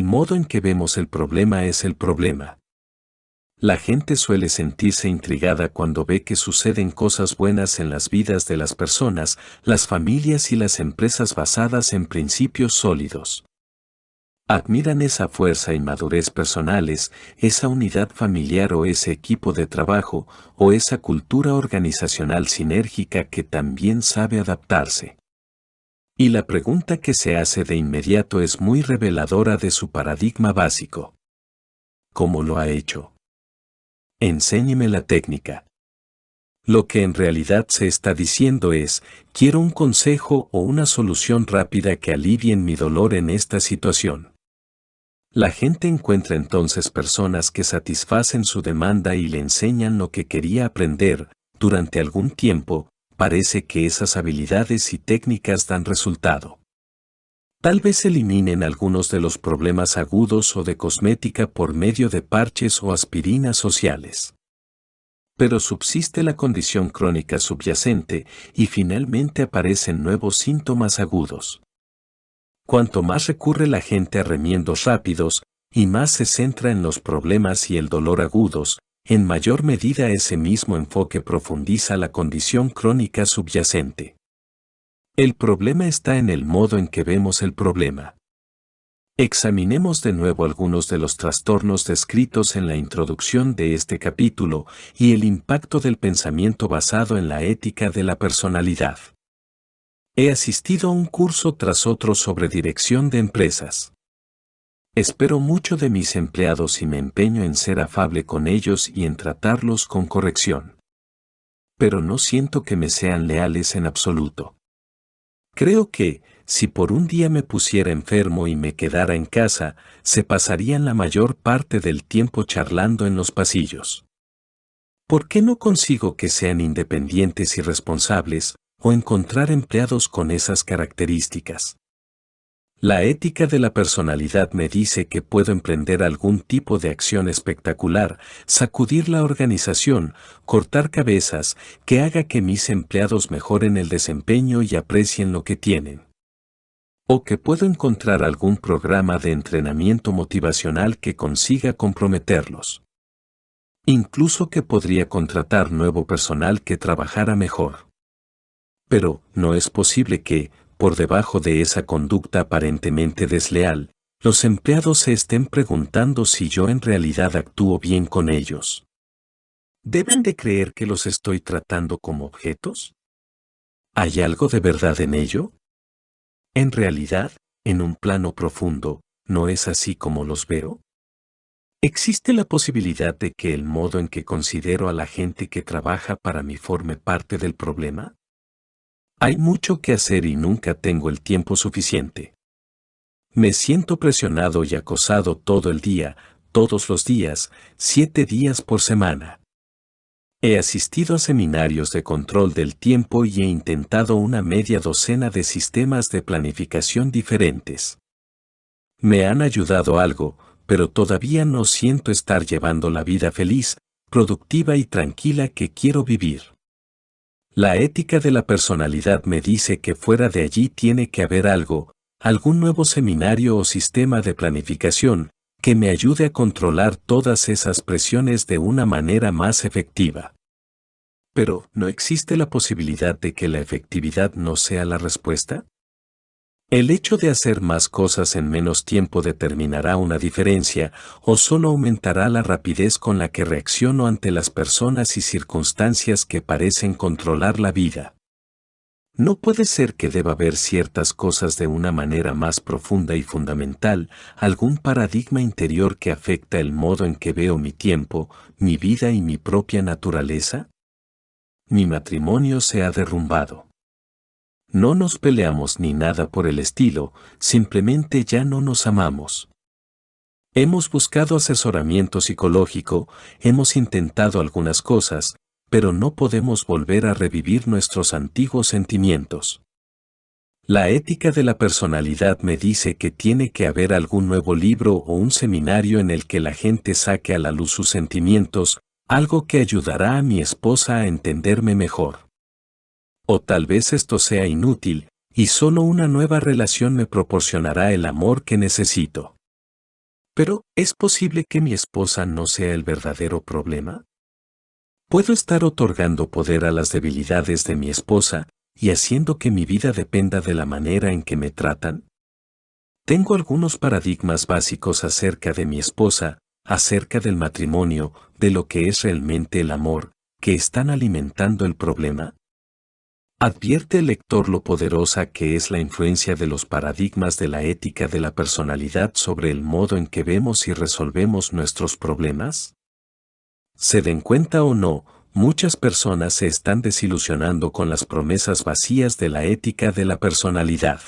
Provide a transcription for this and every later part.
modo en que vemos el problema es el problema. La gente suele sentirse intrigada cuando ve que suceden cosas buenas en las vidas de las personas, las familias y las empresas basadas en principios sólidos. Admiran esa fuerza y madurez personales, esa unidad familiar o ese equipo de trabajo, o esa cultura organizacional sinérgica que también sabe adaptarse. Y la pregunta que se hace de inmediato es muy reveladora de su paradigma básico. ¿Cómo lo ha hecho? Enséñeme la técnica. Lo que en realidad se está diciendo es, quiero un consejo o una solución rápida que alivien mi dolor en esta situación. La gente encuentra entonces personas que satisfacen su demanda y le enseñan lo que quería aprender. Durante algún tiempo, parece que esas habilidades y técnicas dan resultado. Tal vez eliminen algunos de los problemas agudos o de cosmética por medio de parches o aspirinas sociales. Pero subsiste la condición crónica subyacente y finalmente aparecen nuevos síntomas agudos. Cuanto más recurre la gente a remiendos rápidos y más se centra en los problemas y el dolor agudos, en mayor medida ese mismo enfoque profundiza la condición crónica subyacente. El problema está en el modo en que vemos el problema. Examinemos de nuevo algunos de los trastornos descritos en la introducción de este capítulo y el impacto del pensamiento basado en la ética de la personalidad. He asistido a un curso tras otro sobre dirección de empresas. Espero mucho de mis empleados y me empeño en ser afable con ellos y en tratarlos con corrección. Pero no siento que me sean leales en absoluto. Creo que, si por un día me pusiera enfermo y me quedara en casa, se pasarían la mayor parte del tiempo charlando en los pasillos. ¿Por qué no consigo que sean independientes y responsables, o encontrar empleados con esas características? La ética de la personalidad me dice que puedo emprender algún tipo de acción espectacular, sacudir la organización, cortar cabezas, que haga que mis empleados mejoren el desempeño y aprecien lo que tienen. O que puedo encontrar algún programa de entrenamiento motivacional que consiga comprometerlos. Incluso que podría contratar nuevo personal que trabajara mejor. Pero no es posible que, por debajo de esa conducta aparentemente desleal, los empleados se estén preguntando si yo en realidad actúo bien con ellos. ¿Deben de creer que los estoy tratando como objetos? ¿Hay algo de verdad en ello? En realidad, en un plano profundo, ¿no es así como los veo? ¿Existe la posibilidad de que el modo en que considero a la gente que trabaja para mí forme parte del problema? Hay mucho que hacer y nunca tengo el tiempo suficiente. Me siento presionado y acosado todo el día, todos los días, 7 días por semana. He asistido a seminarios de control del tiempo y he intentado una media docena de sistemas de planificación diferentes. Me han ayudado algo, pero todavía no siento estar llevando la vida feliz, productiva y tranquila que quiero vivir. La ética de la personalidad me dice que fuera de allí tiene que haber algo, algún nuevo seminario o sistema de planificación, que me ayude a controlar todas esas presiones de una manera más efectiva. Pero, ¿no existe la posibilidad de que la efectividad no sea la respuesta? ¿El hecho de hacer más cosas en menos tiempo determinará una diferencia, o solo aumentará la rapidez con la que reacciono ante las personas y circunstancias que parecen controlar la vida? No puede ser que deba ver ciertas cosas de una manera más profunda y fundamental, algún paradigma interior que afecta el modo en que veo mi tiempo, mi vida y mi propia naturaleza. Mi matrimonio se ha derrumbado. No nos peleamos ni nada por el estilo, simplemente ya no nos amamos. Hemos buscado asesoramiento psicológico, hemos intentado algunas cosas, pero no podemos volver a revivir nuestros antiguos sentimientos. La ética de la personalidad me dice que tiene que haber algún nuevo libro o un seminario en el que la gente saque a la luz sus sentimientos, algo que ayudará a mi esposa a entenderme mejor. O tal vez esto sea inútil, y solo una nueva relación me proporcionará el amor que necesito. Pero, ¿es posible que mi esposa no sea el verdadero problema? ¿Puedo estar otorgando poder a las debilidades de mi esposa y haciendo que mi vida dependa de la manera en que me tratan? Tengo algunos paradigmas básicos acerca de mi esposa, acerca del matrimonio, de lo que es realmente el amor, que están alimentando el problema. Advierte el lector lo poderosa que es la influencia de los paradigmas de la ética de la personalidad sobre el modo en que vemos y resolvemos nuestros problemas. Se den cuenta o no, muchas personas se están desilusionando con las promesas vacías de la ética de la personalidad.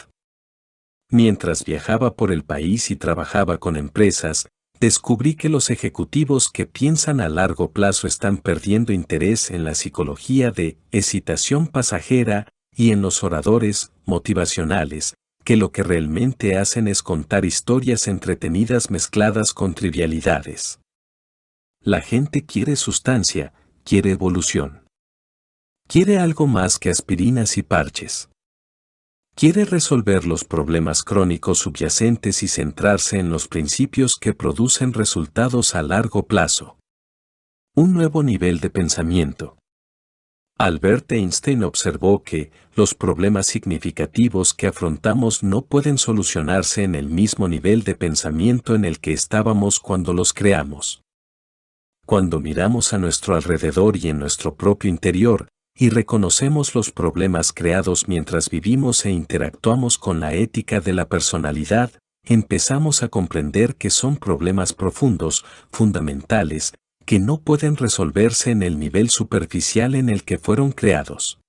Mientras viajaba por el país y trabajaba con empresas, descubrí que los ejecutivos que piensan a largo plazo están perdiendo interés en la psicología de excitación pasajera y en los oradores motivacionales, que lo que realmente hacen es contar historias entretenidas mezcladas con trivialidades. La gente quiere sustancia, quiere evolución. Quiere algo más que aspirinas y parches. Quiere resolver los problemas crónicos subyacentes y centrarse en los principios que producen resultados a largo plazo. Un nuevo nivel de pensamiento. Albert Einstein observó que los problemas significativos que afrontamos no pueden solucionarse en el mismo nivel de pensamiento en el que estábamos cuando los creamos. Cuando miramos a nuestro alrededor y en nuestro propio interior, y reconocemos los problemas creados mientras vivimos e interactuamos con la ética de la personalidad, empezamos a comprender que son problemas profundos, fundamentales, que no pueden resolverse en el nivel superficial en el que fueron creados.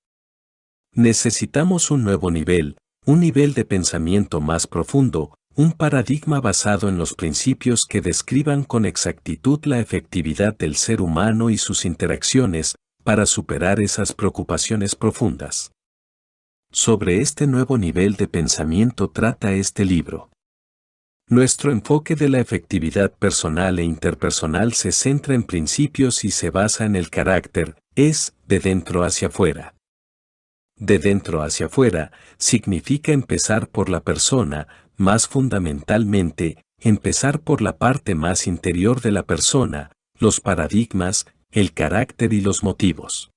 Necesitamos un nuevo nivel, un nivel de pensamiento más profundo, un paradigma basado en los principios que describan con exactitud la efectividad del ser humano y sus interacciones, para superar esas preocupaciones profundas. Sobre este nuevo nivel de pensamiento trata este libro. Nuestro enfoque de la efectividad personal e interpersonal se centra en principios y se basa en el carácter, es de dentro hacia afuera. De dentro hacia afuera significa empezar por la persona, más fundamentalmente, empezar por la parte más interior de la persona, los paradigmas, el carácter y los motivos.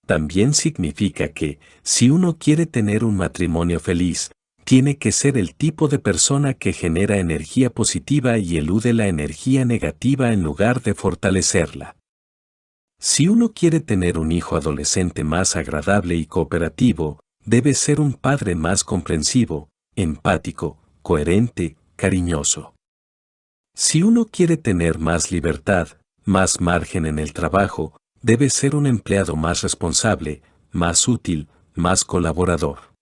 También significa que, si uno quiere tener un matrimonio feliz, tiene que ser el tipo de persona que genera energía positiva y elude la energía negativa en lugar de fortalecerla. Si uno quiere tener un hijo adolescente más agradable y cooperativo, debe ser un padre más comprensivo, empático, coherente, cariñoso. Si uno quiere tener más libertad, más margen en el trabajo, debe ser un empleado más responsable, más útil, más colaborador.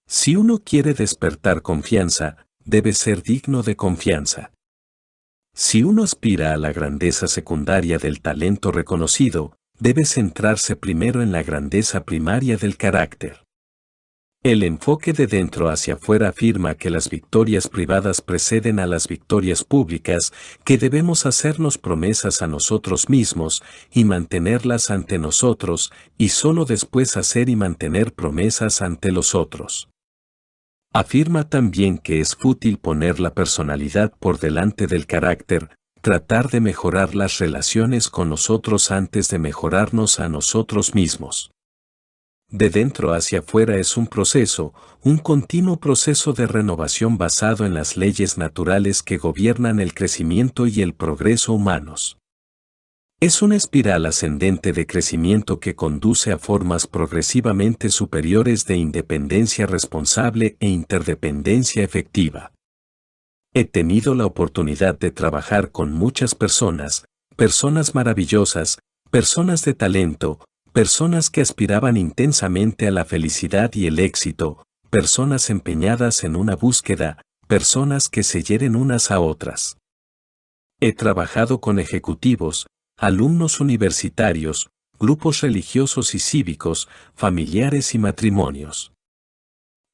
Si uno quiere despertar confianza, debe ser digno de confianza. Si uno aspira a la grandeza secundaria del talento reconocido, debe centrarse primero en la grandeza primaria del carácter. El enfoque de dentro hacia afuera afirma que las victorias privadas preceden a las victorias públicas, que debemos hacernos promesas a nosotros mismos y mantenerlas ante nosotros, y solo después hacer y mantener promesas ante los otros. Afirma también que es fútil poner la personalidad por delante del carácter, tratar de mejorar las relaciones con los otros antes de mejorarnos a nosotros mismos. De dentro hacia afuera es un proceso, un continuo proceso de renovación basado en las leyes naturales que gobiernan el crecimiento y el progreso humanos. Es una espiral ascendente de crecimiento que conduce a formas progresivamente superiores de independencia responsable e interdependencia efectiva. He tenido la oportunidad de trabajar con muchas personas, personas maravillosas, personas de talento, personas que aspiraban intensamente a la felicidad y el éxito, personas empeñadas en una búsqueda, personas que se hieren unas a otras. He trabajado con ejecutivos, alumnos universitarios, grupos religiosos y cívicos, familiares y matrimonios.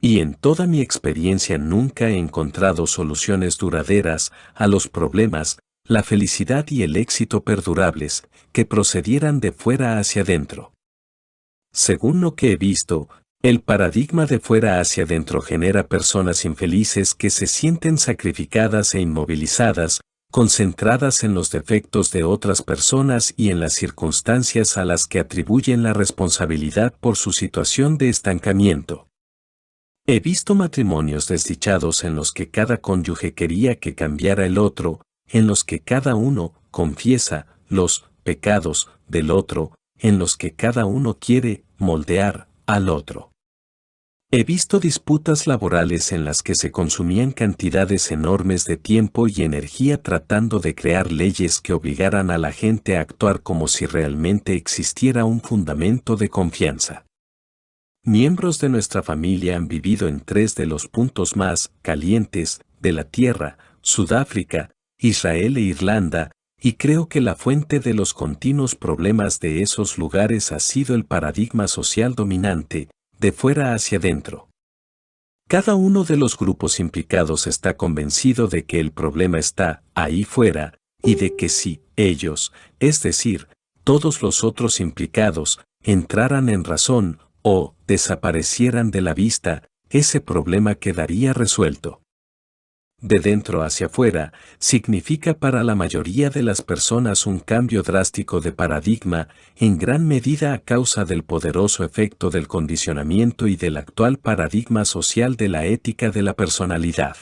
Y en toda mi experiencia nunca he encontrado soluciones duraderas a los problemas, la felicidad y el éxito perdurables, que procedieran de fuera hacia adentro. Según lo que he visto, El paradigma de fuera hacia adentro genera personas infelices que se sienten sacrificadas e inmovilizadas, concentradas en los defectos de otras personas y en las circunstancias a las que atribuyen la responsabilidad por su situación de estancamiento. He visto matrimonios desdichados en los que cada cónyuge quería que cambiara el otro, en los que cada uno confiesa los pecados del otro, en los que cada uno quiere moldear al otro. He visto disputas laborales en las que se consumían cantidades enormes de tiempo y energía tratando de crear leyes que obligaran a la gente a actuar como si realmente existiera un fundamento de confianza. Miembros de nuestra familia han vivido en 3 de los puntos más calientes de la Tierra, Sudáfrica, Israel e Irlanda, y creo que la fuente de los continuos problemas de esos lugares ha sido el paradigma social dominante, de fuera hacia adentro. Cada uno de los grupos implicados está convencido de que el problema está ahí fuera, y de que si ellos, es decir, todos los otros implicados, entraran en razón o desaparecieran de la vista, ese problema quedaría resuelto. De dentro hacia afuera, significa para la mayoría de las personas un cambio drástico de paradigma, en gran medida a causa del poderoso efecto del condicionamiento y del actual paradigma social de la ética de la personalidad.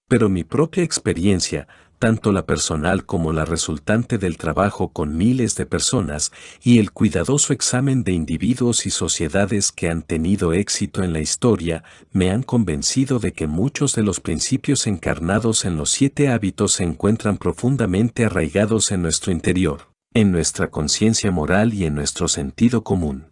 Pero mi propia experiencia, tanto la personal como la resultante del trabajo con miles de personas, y el cuidadoso examen de individuos y sociedades que han tenido éxito en la historia, me han convencido de que muchos de los principios encarnados en los 7 hábitos se encuentran profundamente arraigados en nuestro interior, en nuestra conciencia moral y en nuestro sentido común.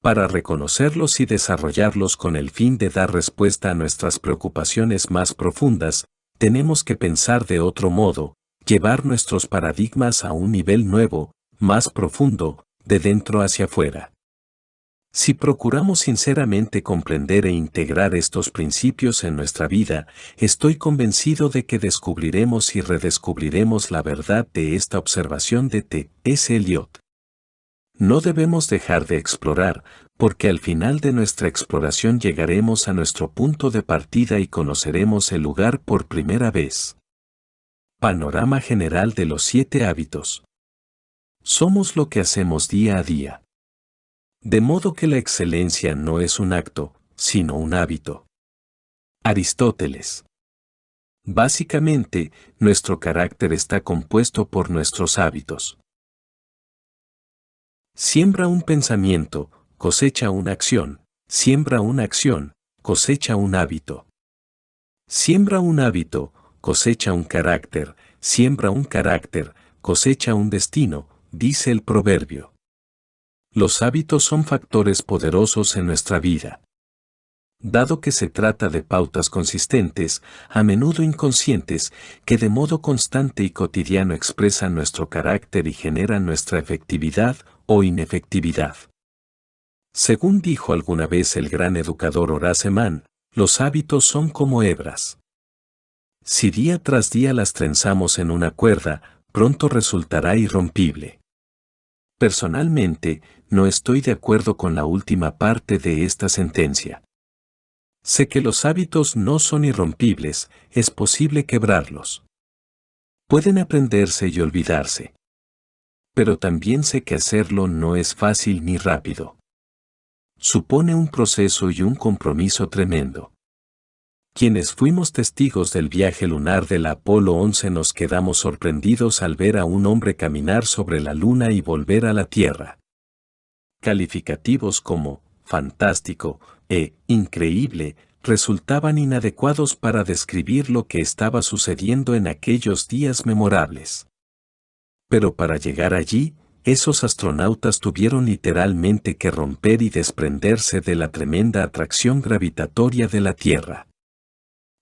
Para reconocerlos y desarrollarlos con el fin de dar respuesta a nuestras preocupaciones más profundas, tenemos que pensar de otro modo, llevar nuestros paradigmas a un nivel nuevo, más profundo, de dentro hacia afuera. Si procuramos sinceramente comprender e integrar estos principios en nuestra vida, estoy convencido de que descubriremos y redescubriremos la verdad de esta observación de T.S. Eliot. No debemos dejar de explorar, porque al final de nuestra exploración llegaremos a nuestro punto de partida y conoceremos el lugar por primera vez. Panorama general de los 7 hábitos. Somos lo que hacemos día a día. De modo que la excelencia no es un acto, sino un hábito. Aristóteles. Básicamente, nuestro carácter está compuesto por nuestros hábitos. Siembra un pensamiento, cosecha una acción, siembra una acción, cosecha un hábito. Siembra un hábito, cosecha un carácter, siembra un carácter, cosecha un destino, dice el proverbio. Los hábitos son factores poderosos en nuestra vida. Dado que se trata de pautas consistentes, a menudo inconscientes, que de modo constante y cotidiano expresan nuestro carácter y generan nuestra efectividad o inefectividad. Según dijo alguna vez el gran educador Horace Mann, los hábitos son como hebras. Si día tras día las trenzamos en una cuerda, pronto resultará irrompible. Personalmente, no estoy de acuerdo con la última parte de esta sentencia. Sé que los hábitos no son irrompibles, es posible quebrarlos. Pueden aprenderse y olvidarse. Pero también sé que hacerlo no es fácil ni rápido. Supone un proceso y un compromiso tremendo. Quienes fuimos testigos del viaje lunar del Apolo 11 nos quedamos sorprendidos al ver a un hombre caminar sobre la Luna y volver a la Tierra. Calificativos como fantástico e increíble resultaban inadecuados para describir lo que estaba sucediendo en aquellos días memorables. Pero para llegar allí, esos astronautas tuvieron literalmente que romper y desprenderse de la tremenda atracción gravitatoria de la Tierra.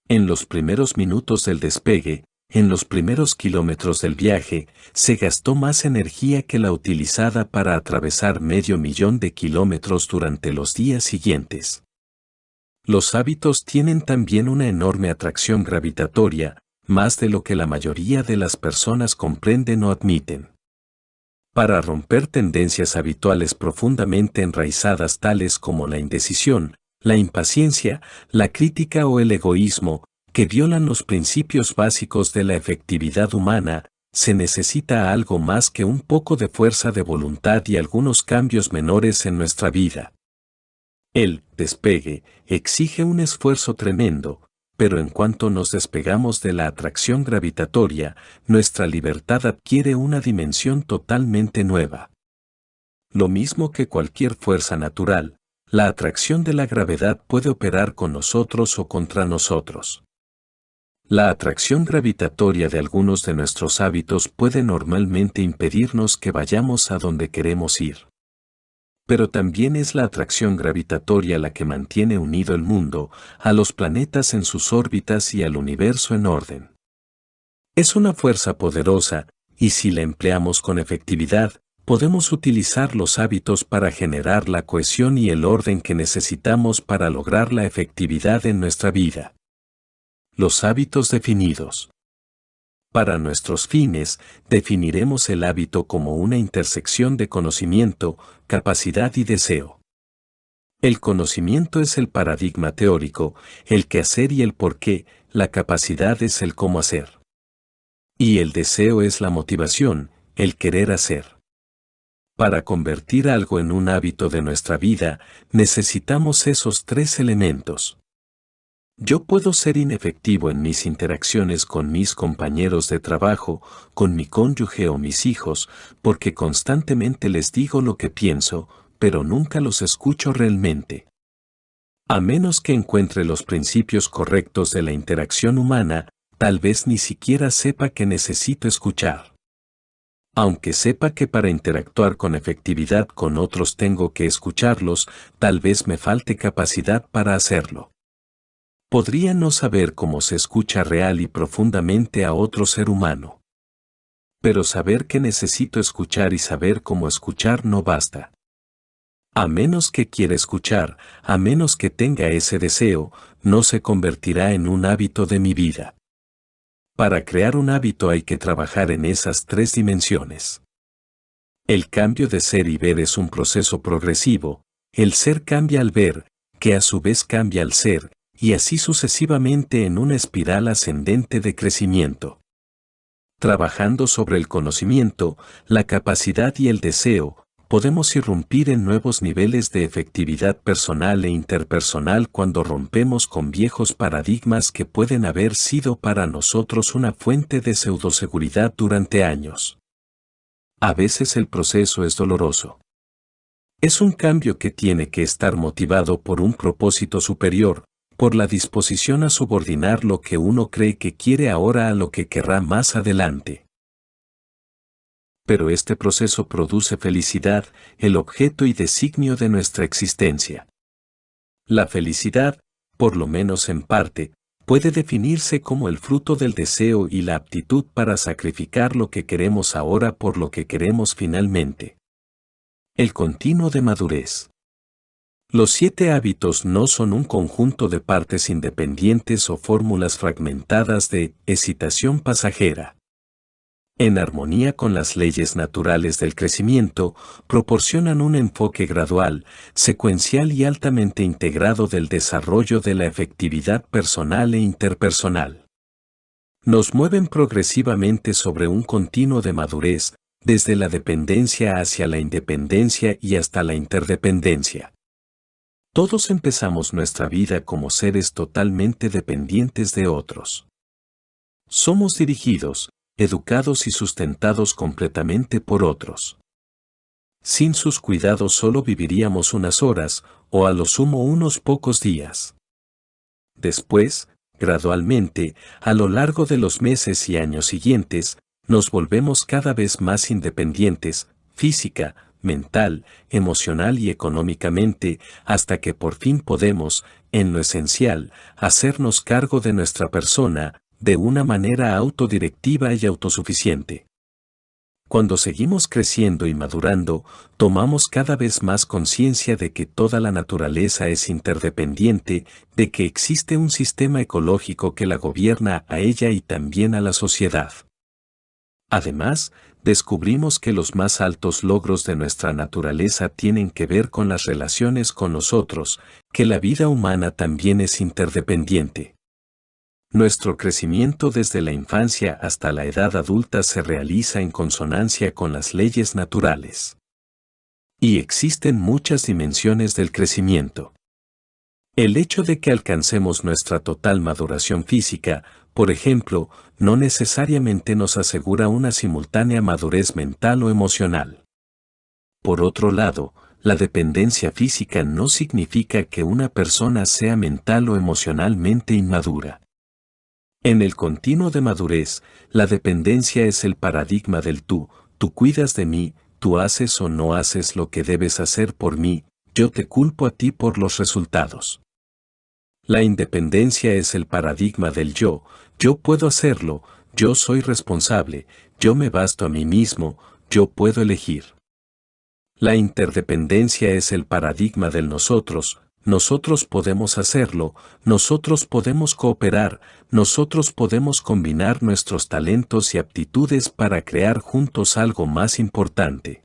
En los primeros minutos del despegue, en los primeros kilómetros del viaje, se gastó más energía que la utilizada para atravesar 500.000 de kilómetros durante los días siguientes. Los hábitos tienen también una enorme atracción gravitatoria, más de lo que la mayoría de las personas comprenden o admiten. Para romper tendencias habituales profundamente enraizadas tales como la indecisión, la impaciencia, la crítica o el egoísmo, que violan los principios básicos de la efectividad humana, se necesita algo más que un poco de fuerza de voluntad y algunos cambios menores en nuestra vida. El despegue exige un esfuerzo tremendo, pero en cuanto nos despegamos de la atracción gravitatoria, nuestra libertad adquiere una dimensión totalmente nueva. Lo mismo que cualquier fuerza natural, la atracción de la gravedad puede operar con nosotros o contra nosotros. La atracción gravitatoria de algunos de nuestros hábitos puede normalmente impedirnos que vayamos a donde queremos ir. Pero también es la atracción gravitatoria la que mantiene unido el mundo, a los planetas en sus órbitas y al universo en orden. Es una fuerza poderosa, y si la empleamos con efectividad, podemos utilizar los hábitos para generar la cohesión y el orden que necesitamos para lograr la efectividad en nuestra vida. Los hábitos definidos. Para nuestros fines, definiremos el hábito como una intersección de conocimiento, capacidad y deseo. El conocimiento es el paradigma teórico, el qué hacer y el por qué, la capacidad es el cómo hacer. Y el deseo es la motivación, el querer hacer. Para convertir algo en un hábito de nuestra vida, necesitamos esos tres elementos. Yo puedo ser inefectivo en mis interacciones con mis compañeros de trabajo, con mi cónyuge o mis hijos, porque constantemente les digo lo que pienso, pero nunca los escucho realmente. A menos que encuentre los principios correctos de la interacción humana, tal vez ni siquiera sepa que necesito escuchar. Aunque sepa que para interactuar con efectividad con otros tengo que escucharlos, tal vez me falte capacidad para hacerlo. Podría no saber cómo se escucha real y profundamente a otro ser humano. Pero saber que necesito escuchar y saber cómo escuchar no basta. A menos que quiera escuchar, a menos que tenga ese deseo, no se convertirá en un hábito de mi vida. Para crear un hábito hay que trabajar en esas tres dimensiones. El cambio de ser y ver es un proceso progresivo, el ser cambia al ver, que a su vez cambia al ser, y así sucesivamente en una espiral ascendente de crecimiento. Trabajando sobre el conocimiento, la capacidad y el deseo, podemos irrumpir en nuevos niveles de efectividad personal e interpersonal cuando rompemos con viejos paradigmas que pueden haber sido para nosotros una fuente de pseudoseguridad durante años. A veces el proceso es doloroso. Es un cambio que tiene que estar motivado por un propósito superior, por la disposición a subordinar lo que uno cree que quiere ahora a lo que querrá más adelante. Pero este proceso produce felicidad, el objeto y designio de nuestra existencia. La felicidad, por lo menos en parte, puede definirse como el fruto del deseo y la aptitud para sacrificar lo que queremos ahora por lo que queremos finalmente. El continuo de madurez. Los 7 hábitos no son un conjunto de partes independientes o fórmulas fragmentadas de excitación pasajera. En armonía con las leyes naturales del crecimiento, proporcionan un enfoque gradual, secuencial y altamente integrado del desarrollo de la efectividad personal e interpersonal. Nos mueven progresivamente sobre un continuo de madurez, desde la dependencia hacia la independencia y hasta la interdependencia. Todos empezamos nuestra vida como seres totalmente dependientes de otros. Somos dirigidos, educados y sustentados completamente por otros. Sin sus cuidados solo viviríamos unas horas, o a lo sumo unos pocos días. Después, gradualmente, a lo largo de los meses y años siguientes, nos volvemos cada vez más independientes, física, mental, emocional y económicamente, hasta que por fin podemos, en lo esencial, hacernos cargo de nuestra persona, de una manera autodirectiva y autosuficiente. Cuando seguimos creciendo y madurando, tomamos cada vez más conciencia de que toda la naturaleza es interdependiente, de que existe un sistema ecológico que la gobierna a ella y también a la sociedad. Además, descubrimos que los más altos logros de nuestra naturaleza tienen que ver con las relaciones con los otros, que la vida humana también es interdependiente. Nuestro crecimiento desde la infancia hasta la edad adulta se realiza en consonancia con las leyes naturales. Y existen muchas dimensiones del crecimiento. El hecho de que alcancemos nuestra total maduración física, por ejemplo, no necesariamente nos asegura una simultánea madurez mental o emocional. Por otro lado, la dependencia física no significa que una persona sea mental o emocionalmente inmadura. En el continuo de madurez, la dependencia es el paradigma del tú cuidas de mí, tú haces o no haces lo que debes hacer por mí, yo te culpo a ti por los resultados. La independencia es el paradigma del yo puedo hacerlo, yo soy responsable, yo me basto a mí mismo, yo puedo elegir. La interdependencia es el paradigma del nosotros podemos hacerlo, nosotros podemos cooperar, nosotros podemos combinar nuestros talentos y aptitudes para crear juntos algo más importante.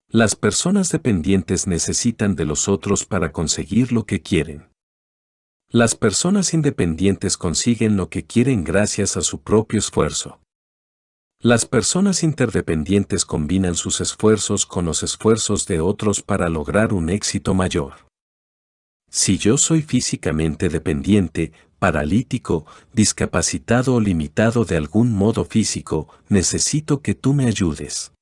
Las personas dependientes necesitan de los otros para conseguir lo que quieren. Las personas independientes consiguen lo que quieren gracias a su propio esfuerzo. Las personas interdependientes combinan sus esfuerzos con los esfuerzos de otros para lograr un éxito mayor. Si yo soy físicamente dependiente, paralítico, discapacitado o limitado de algún modo físico, necesito que tú me ayudes.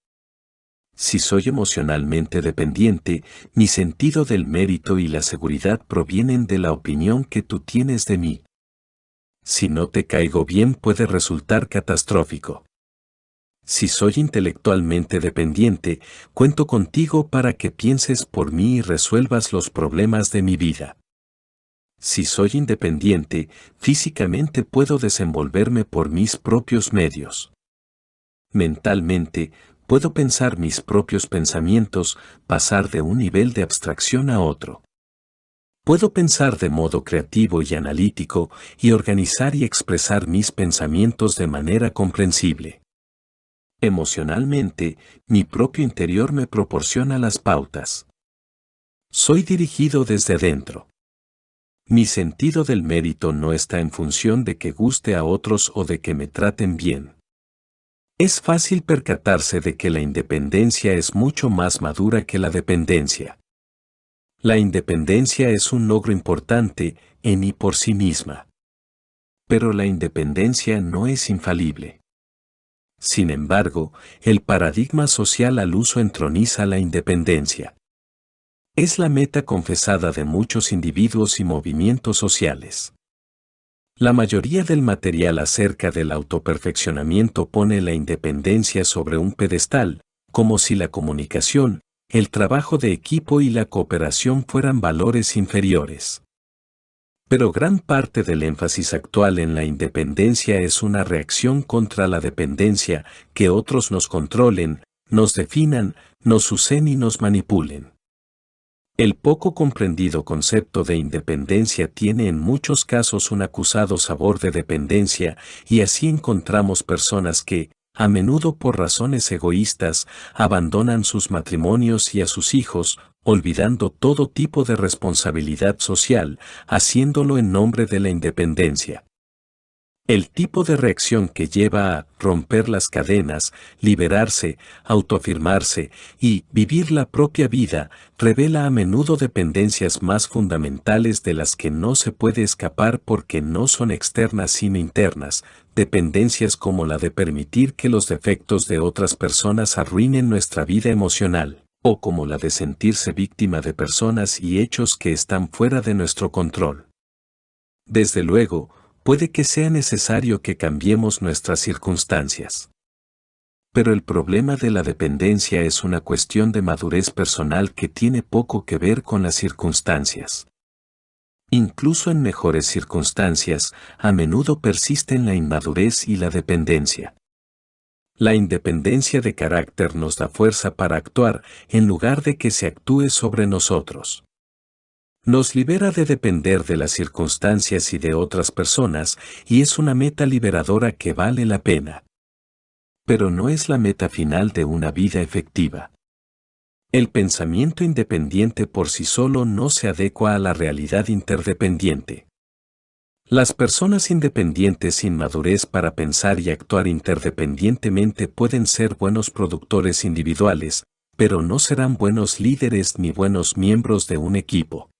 Si soy emocionalmente dependiente, mi sentido del mérito y la seguridad provienen de la opinión que tú tienes de mí. Si no te caigo bien puede resultar catastrófico. Si soy intelectualmente dependiente, cuento contigo para que pienses por mí y resuelvas los problemas de mi vida. Si soy independiente, físicamente puedo desenvolverme por mis propios medios. Mentalmente, puedo pensar mis propios pensamientos, pasar de un nivel de abstracción a otro. Puedo pensar de modo creativo y analítico y organizar y expresar mis pensamientos de manera comprensible. Emocionalmente, mi propio interior me proporciona las pautas. Soy dirigido desde dentro. Mi sentido del mérito no está en función de que guste a otros o de que me traten bien. Es fácil percatarse de que la independencia es mucho más madura que la dependencia. La independencia es un logro importante en y por sí misma. Pero la independencia no es infalible. Sin embargo, el paradigma social al uso entroniza la independencia. Es la meta confesada de muchos individuos y movimientos sociales. La mayoría del material acerca del autoperfeccionamiento pone la independencia sobre un pedestal, como si la comunicación, el trabajo de equipo y la cooperación fueran valores inferiores. Pero gran parte del énfasis actual en la independencia es una reacción contra la dependencia, que otros nos controlen, nos definan, nos usen y nos manipulen. El poco comprendido concepto de independencia tiene en muchos casos un acusado sabor de dependencia, y así encontramos personas que, a menudo por razones egoístas, abandonan sus matrimonios y a sus hijos, olvidando todo tipo de responsabilidad social, haciéndolo en nombre de la independencia. El tipo de reacción que lleva a romper las cadenas, liberarse, autoafirmarse y vivir la propia vida revela a menudo dependencias más fundamentales de las que no se puede escapar porque no son externas sino internas, dependencias como la de permitir que los defectos de otras personas arruinen nuestra vida emocional, o como la de sentirse víctima de personas y hechos que están fuera de nuestro control. Desde luego, puede que sea necesario que cambiemos nuestras circunstancias. Pero el problema de la dependencia es una cuestión de madurez personal que tiene poco que ver con las circunstancias. Incluso en mejores circunstancias, a menudo persisten la inmadurez y la dependencia. La independencia de carácter nos da fuerza para actuar en lugar de que se actúe sobre nosotros. Nos libera de depender de las circunstancias y de otras personas, y es una meta liberadora que vale la pena. pero no es la meta final de una vida efectiva. El pensamiento independiente por sí solo no se adecua a la realidad interdependiente. Las personas independientes sin madurez para pensar y actuar interdependientemente pueden ser buenos productores individuales, pero no serán buenos líderes ni buenos miembros de un equipo.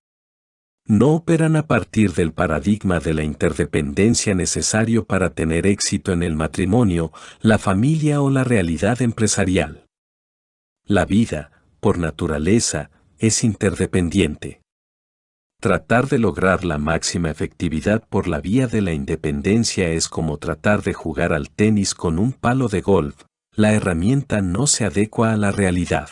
No operan a partir del paradigma de la interdependencia necesario para tener éxito en el matrimonio, la familia o la realidad empresarial. La vida, por naturaleza, es interdependiente. Tratar de lograr la máxima efectividad por la vía de la independencia es como tratar de jugar al tenis con un palo de golf, la herramienta no se adecua a la realidad.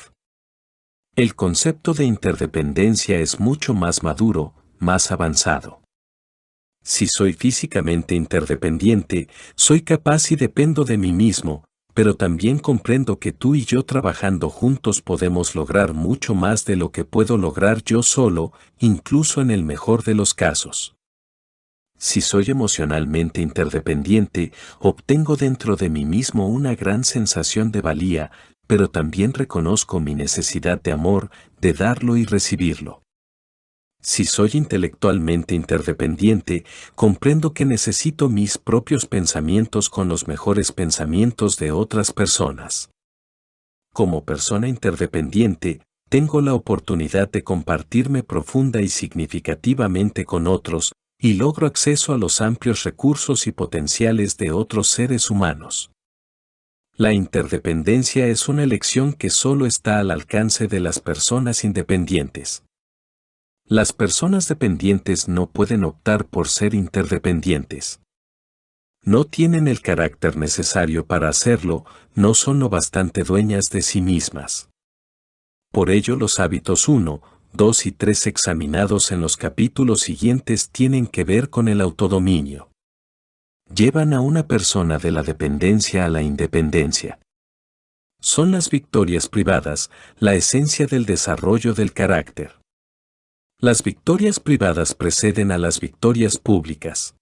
El concepto de interdependencia es mucho más maduro, más avanzado. Si soy físicamente interdependiente, soy capaz y dependo de mí mismo, pero también comprendo que tú y yo trabajando juntos podemos lograr mucho más de lo que puedo lograr yo solo, incluso en el mejor de los casos. Si soy emocionalmente interdependiente, obtengo dentro de mí mismo una gran sensación de valía, pero también reconozco mi necesidad de amor, de darlo y recibirlo. Si soy intelectualmente interdependiente, comprendo que necesito mis propios pensamientos con los mejores pensamientos de otras personas. Como persona interdependiente, tengo la oportunidad de compartirme profunda y significativamente con otros, y logro acceso a los amplios recursos y potenciales de otros seres humanos. La interdependencia es una elección que solo está al alcance de las personas independientes. Las personas dependientes no pueden optar por ser interdependientes. No tienen el carácter necesario para hacerlo, no son lo bastante dueñas de sí mismas. Por ello los hábitos 1, 2 y 3 examinados en los capítulos siguientes tienen que ver con el autodominio. Llevan a una persona de la dependencia a la independencia. Son las victorias privadas, la esencia del desarrollo del carácter. Las victorias privadas preceden a las victorias públicas.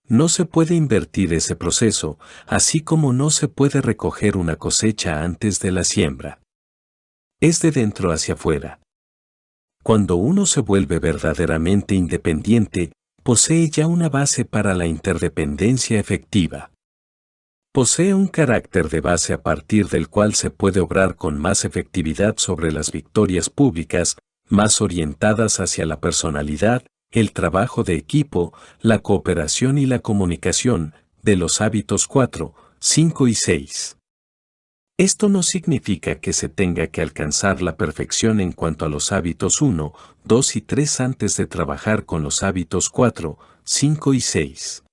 No se puede invertir ese proceso, así como no se puede recoger una cosecha antes de la siembra. Es de dentro hacia afuera. Cuando uno se vuelve verdaderamente independiente, posee ya una base para la interdependencia efectiva. Posee un carácter de base a partir del cual se puede obrar con más efectividad sobre las victorias públicas, más orientadas hacia la personalidad, el trabajo de equipo, la cooperación y la comunicación, de los hábitos 4, 5 y 6. Esto no significa que se tenga que alcanzar la perfección en cuanto a los hábitos 1, 2 y 3 antes de trabajar con los hábitos 4, 5 y 6.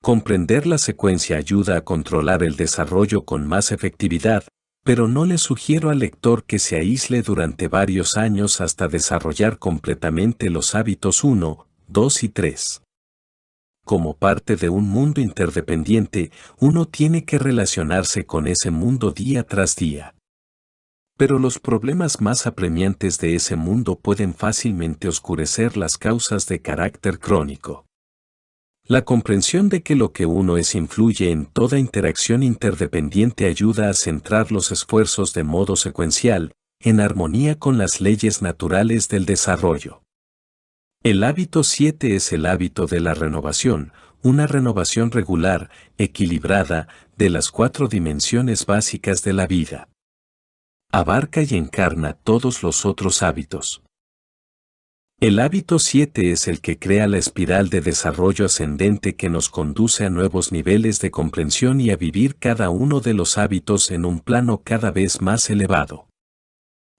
Comprender la secuencia ayuda a controlar el desarrollo con más efectividad, pero no le sugiero al lector que se aísle durante varios años hasta desarrollar completamente los hábitos 1, 2 y 3. Como parte de un mundo interdependiente, uno tiene que relacionarse con ese mundo día tras día. Pero los problemas más apremiantes de ese mundo pueden fácilmente oscurecer las causas de carácter crónico. La comprensión de que lo que uno es influye en toda interacción interdependiente ayuda a centrar los esfuerzos de modo secuencial, en armonía con las leyes naturales del desarrollo. El hábito 7 es el hábito de la renovación, una renovación regular, equilibrada, de las 4 dimensiones básicas de la vida. Abarca y encarna todos los otros hábitos. El hábito 7 es el que crea la espiral de desarrollo ascendente que nos conduce a nuevos niveles de comprensión y a vivir cada uno de los hábitos en un plano cada vez más elevado.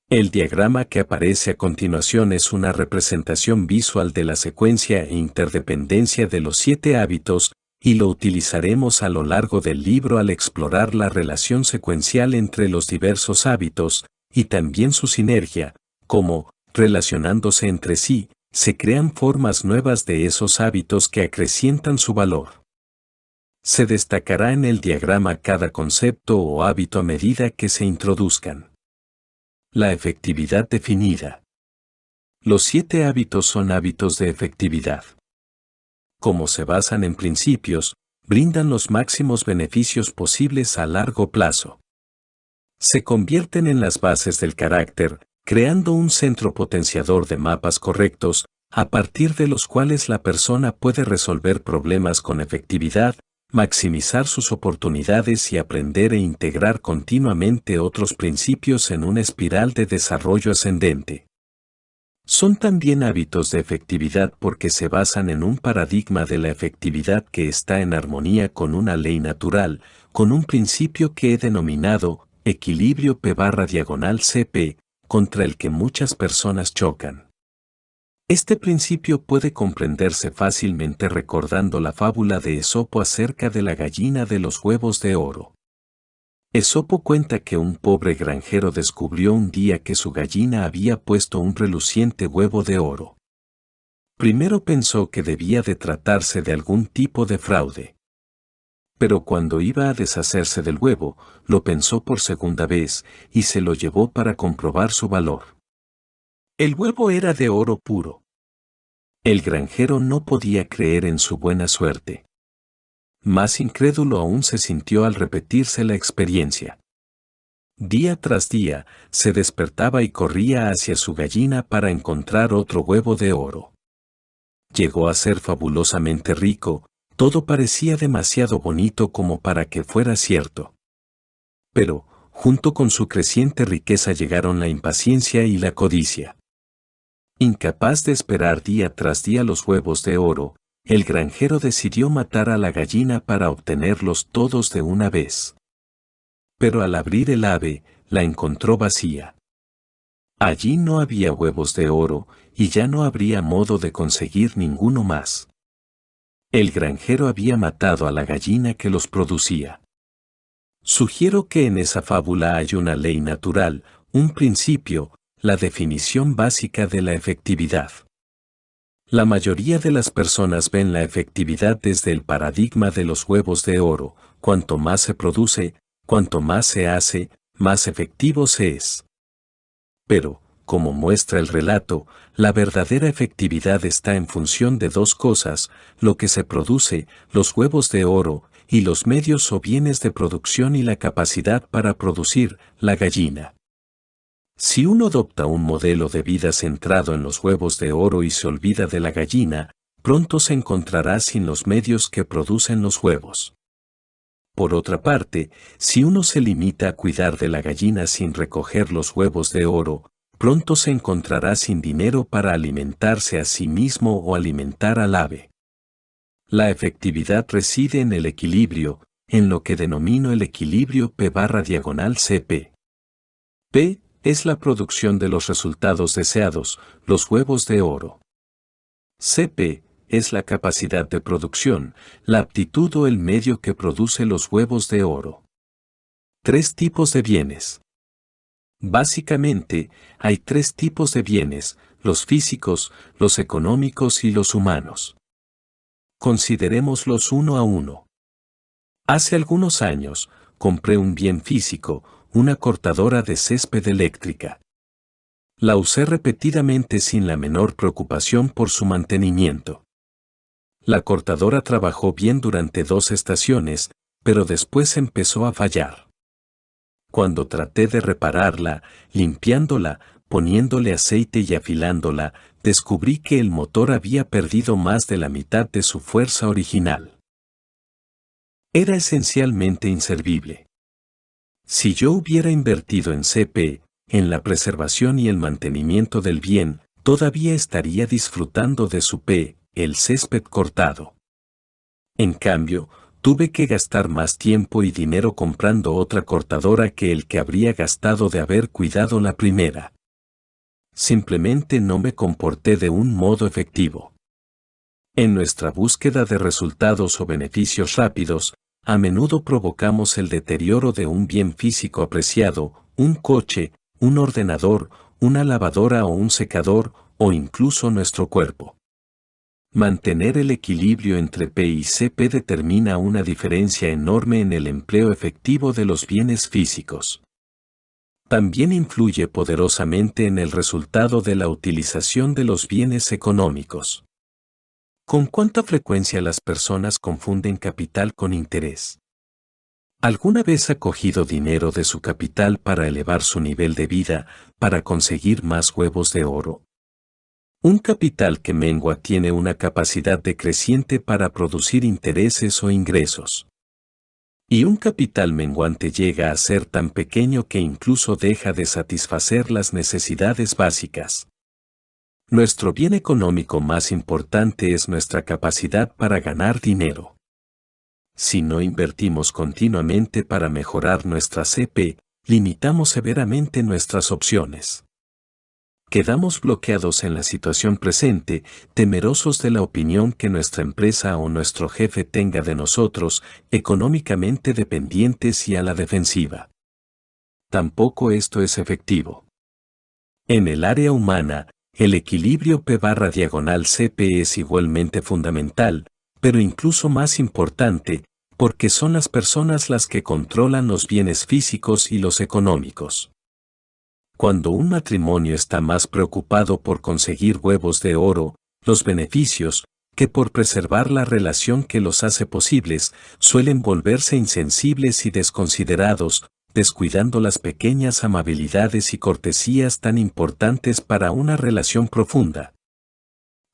El diagrama que aparece a continuación es una representación visual de la secuencia e interdependencia de los 7 hábitos, y lo utilizaremos a lo largo del libro al explorar la relación secuencial entre los diversos hábitos, y también su sinergia, como, relacionándose entre sí, se crean formas nuevas de esos hábitos que acrecientan su valor. Se destacará en el diagrama cada concepto o hábito a medida que se introduzcan. La efectividad definida. Los 7 hábitos son hábitos de efectividad. Como se basan en principios, brindan los máximos beneficios posibles a largo plazo. Se convierten en las bases del carácter, creando un centro potenciador de mapas correctos, a partir de los cuales la persona puede resolver problemas con efectividad, maximizar sus oportunidades y aprender e integrar continuamente otros principios en una espiral de desarrollo ascendente. Son también hábitos de efectividad porque se basan en un paradigma de la efectividad que está en armonía con una ley natural, con un principio que he denominado equilibrio P/CP, contra el que muchas personas chocan. Este principio puede comprenderse fácilmente recordando la fábula de Esopo acerca de la gallina de los huevos de oro. Esopo cuenta que un pobre granjero descubrió un día que su gallina había puesto un reluciente huevo de oro. Primero pensó que debía de tratarse de algún tipo de fraude. Pero cuando iba a deshacerse del huevo, lo pensó por segunda vez y se lo llevó para comprobar su valor. El huevo era de oro puro. El granjero no podía creer en su buena suerte. Más incrédulo aún se sintió al repetirse la experiencia. Día tras día, se despertaba y corría hacia su gallina para encontrar otro huevo de oro. Llegó a ser fabulosamente rico, todo parecía demasiado bonito como para que fuera cierto. Pero, junto con su creciente riqueza llegaron la impaciencia y la codicia. Incapaz de esperar día tras día los huevos de oro, el granjero decidió matar a la gallina para obtenerlos todos de una vez. Pero al abrir el ave, la encontró vacía. Allí no había huevos de oro, y ya no habría modo de conseguir ninguno más. El granjero había matado a la gallina que los producía. Sugiero que en esa fábula hay una ley natural, un principio, la definición básica de la efectividad. La mayoría de las personas ven la efectividad desde el paradigma de los huevos de oro: cuanto más se produce, cuanto más se hace, más efectivo se es. Pero, como muestra el relato, la verdadera efectividad está en función de dos cosas: lo que se produce, los huevos de oro, y los medios o bienes de producción y la capacidad para producir, la gallina. Si uno adopta un modelo de vida centrado en los huevos de oro y se olvida de la gallina, pronto se encontrará sin los medios que producen los huevos. Por otra parte, si uno se limita a cuidar de la gallina sin recoger los huevos de oro, pronto se encontrará sin dinero para alimentarse a sí mismo o alimentar al ave. La efectividad reside en el equilibrio, en lo que denomino el equilibrio P/CP. P es la producción de los resultados deseados, los huevos de oro. CP es la capacidad de producción, la aptitud o el medio que produce los huevos de oro. Tres tipos de bienes. Básicamente, hay tres tipos de bienes: los físicos, los económicos y los humanos. Considerémoslos uno a uno. Hace algunos años, compré un bien físico, una cortadora de césped eléctrica. La usé repetidamente sin la menor preocupación por su mantenimiento. La cortadora trabajó bien durante 2 estaciones, pero después empezó a fallar. Cuando traté de repararla, limpiándola, poniéndole aceite y afilándola, descubrí que el motor había perdido más de la mitad de su fuerza original. Era esencialmente inservible. Si yo hubiera invertido en CP, en la preservación y el mantenimiento del bien, todavía estaría disfrutando de su P, el césped cortado. En cambio, tuve que gastar más tiempo y dinero comprando otra cortadora que el que habría gastado de haber cuidado la primera. Simplemente no me comporté de un modo efectivo. En nuestra búsqueda de resultados o beneficios rápidos, a menudo provocamos el deterioro de un bien físico apreciado: un coche, un ordenador, una lavadora o un secador, o incluso nuestro cuerpo. Mantener el equilibrio entre P y CP determina una diferencia enorme en el empleo efectivo de los bienes físicos. También influye poderosamente en el resultado de la utilización de los bienes económicos. ¿Con cuánta frecuencia las personas confunden capital con interés? ¿Alguna vez ha cogido dinero de su capital para elevar su nivel de vida, para conseguir más huevos de oro? Un capital que mengua tiene una capacidad decreciente para producir intereses o ingresos. Y un capital menguante llega a ser tan pequeño que incluso deja de satisfacer las necesidades básicas. Nuestro bien económico más importante es nuestra capacidad para ganar dinero. Si no invertimos continuamente para mejorar nuestra CP, limitamos severamente nuestras opciones. Quedamos bloqueados en la situación presente, temerosos de la opinión que nuestra empresa o nuestro jefe tenga de nosotros, económicamente dependientes y a la defensiva. Tampoco esto es efectivo. En el área humana, el equilibrio P/CP es igualmente fundamental, pero incluso más importante, porque son las personas las que controlan los bienes físicos y los económicos. Cuando un matrimonio está más preocupado por conseguir huevos de oro, los beneficios, que por preservar la relación que los hace posibles, suelen volverse insensibles y desconsiderados, descuidando las pequeñas amabilidades y cortesías tan importantes para una relación profunda.